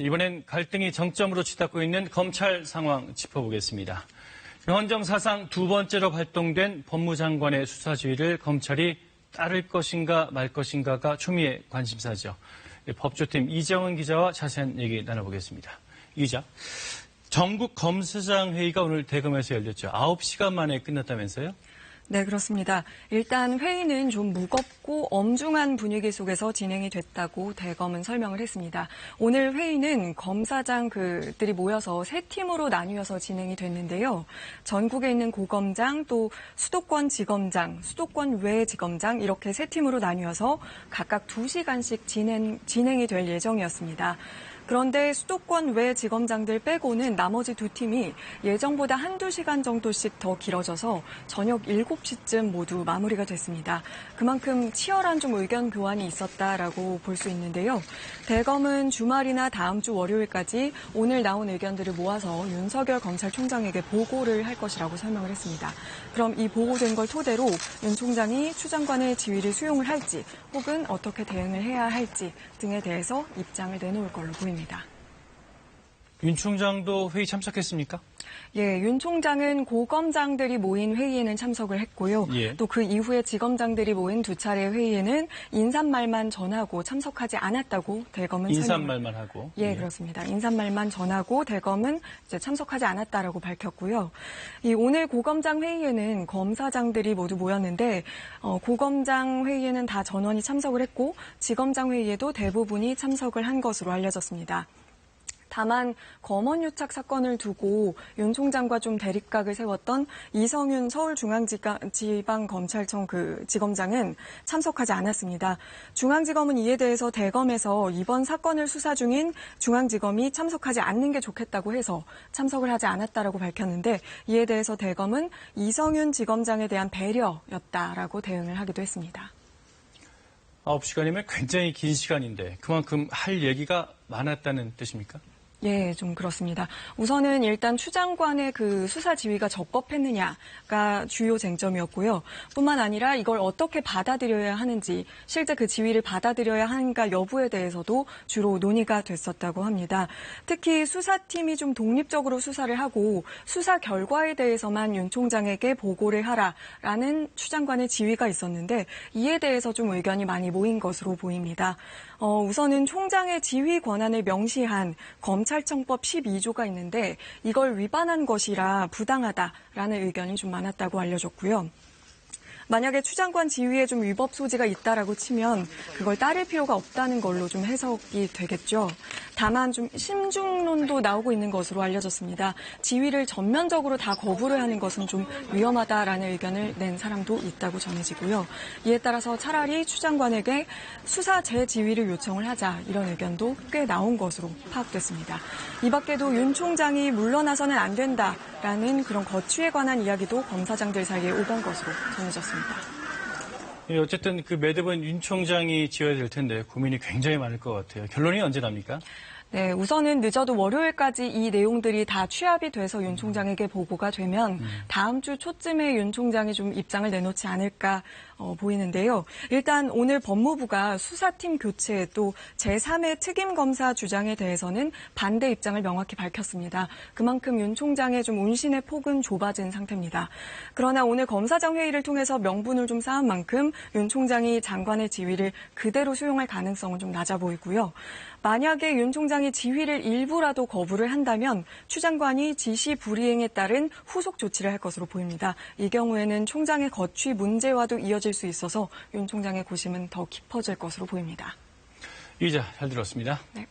이번엔 갈등이 정점으로 치닫고 있는 검찰 상황 짚어보겠습니다. 헌정 사상 두 번째로 발동된 법무장관의 수사 지휘를 검찰이 따를 것인가 말 것인가가 초미의 관심사죠. 법조팀 이정은 기자와 자세한 얘기 나눠보겠습니다. 이 기자, 전국 검사장 회의가 오늘 대검에서 열렸죠. 9시간 만에 끝났다면서요? 네, 그렇습니다. 일단 회의는 좀 무겁고 엄중한 분위기 속에서 진행이 됐다고 대검은 설명을 했습니다. 오늘 회의는 검사장들이 모여서 세 팀으로 나뉘어서 진행이 됐는데요. 전국에 있는 고검장, 또 수도권 지검장, 수도권 외 지검장 이렇게 세 팀으로 나뉘어서 각각 2시간씩 진행이 될 예정이었습니다. 그런데 수도권 외 지검장들 빼고는 나머지 두 팀이 예정보다 한두 시간 정도씩 더 길어져서 저녁 7시쯤 모두 마무리가 됐습니다. 그만큼 치열한 좀 의견 교환이 있었다라고 볼 수 있는데요. 대검은 주말이나 다음 주 월요일까지 오늘 나온 의견들을 모아서 윤석열 검찰총장에게 보고를 할 것이라고 설명을 했습니다. 그럼 이 보고된 걸 토대로 윤 총장이 추 장관의 지휘를 수용을 할지 혹은 어떻게 대응을 해야 할지 등에 대해서 입장을 내놓을 걸로 보입니다. 윤 총장도 회의 참석했습니까? 예, 윤 총장은 고검장들이 모인 회의에는 참석을 했고요. 예. 또 그 이후에 지검장들이 모인 두 차례 회의에는 인사말만 전하고 참석하지 않았다고 대검은 인사말만 하고. 예, 그렇습니다. 인사말만 전하고 대검은 이제 참석하지 않았다라고 밝혔고요. 이 오늘 고검장 회의에는 검사장들이 모두 모였는데 고검장 회의에는 다 전원이 참석을 했고 지검장 회의에도 대부분이 참석을 한 것으로 알려졌습니다. 다만 검언 유착 사건을 두고 윤 총장과 좀 대립각을 세웠던 이성윤 서울중앙지방검찰청 지검장은 참석하지 않았습니다. 중앙지검은 이에 대해서 대검에서 이번 사건을 수사 중인 중앙지검이 참석하지 않는 게 좋겠다고 해서 참석을 하지 않았다라고 밝혔는데 이에 대해서 대검은 이성윤 지검장에 대한 배려였다라고 대응을 하기도 했습니다. 9시간이면 굉장히 긴 시간인데 그만큼 할 얘기가 많았다는 뜻입니까? 예, 좀 그렇습니다. 우선은 일단 추 장관의 그 수사 지휘가 적법했느냐가 주요 쟁점이었고요. 뿐만 아니라 이걸 어떻게 받아들여야 하는지, 실제 그 지휘를 받아들여야 하는가 여부에 대해서도 주로 논의가 됐었다고 합니다. 특히 수사팀이 좀 독립적으로 수사를 하고 수사 결과에 대해서만 윤 총장에게 보고를 하라라는 추 장관의 지휘가 있었는데 이에 대해서 좀 의견이 많이 모인 것으로 보입니다. 우선은 총장의 지휘 권한을 명시한 검찰청법 12조가 있는데 이걸 위반한 것이라 부당하다라는 의견이 좀 많았다고 알려졌고요. 만약에 추 장관 지휘에 좀 위법 소지가 있다라고 치면 그걸 따를 필요가 없다는 걸로 좀 해석이 되겠죠. 다만 좀 심중론도 나오고 있는 것으로 알려졌습니다. 지휘를 전면적으로 다 거부를 하는 것은 좀 위험하다라는 의견을 낸 사람도 있다고 전해지고요. 이에 따라서 차라리 추 장관에게 수사 재지휘를 요청을 하자 이런 의견도 꽤 나온 것으로 파악됐습니다. 이 밖에도 윤 총장이 물러나서는 안 된다라는 그런 거취에 관한 이야기도 검사장들 사이에 오간 것으로 전해졌습니다. 예, 어쨌든 그 매듭은 윤 총장이 지어야 될 텐데 고민이 굉장히 많을 것 같아요. 결론이 언제 납니까? 네, 우선은 늦어도 월요일까지 이 내용들이 다 취합이 돼서 윤 총장에게 보고가 되면 다음 주 초쯤에 윤 총장이 좀 입장을 내놓지 않을까 보이는데요. 일단 오늘 법무부가 수사팀 교체 또 제3의 특임검사 주장에 대해서는 반대 입장을 명확히 밝혔습니다. 그만큼 윤 총장의 좀 운신의 폭은 좁아진 상태입니다. 그러나 오늘 검사장 회의를 통해서 명분을 좀 쌓은 만큼 윤 총장이 장관의 지휘를 그대로 수용할 가능성은 좀 낮아 보이고요. 만약에 윤 총장이 지휘를 일부라도 거부를 한다면 추 장관이 지시 불이행에 따른 후속 조치를 할 것으로 보입니다. 이 경우에는 총장의 거취 문제와도 이어질 수 있어서 윤 총장의 고심은 더 깊어질 것으로 보입니다. 이 기자, 잘 들었습니다. 네.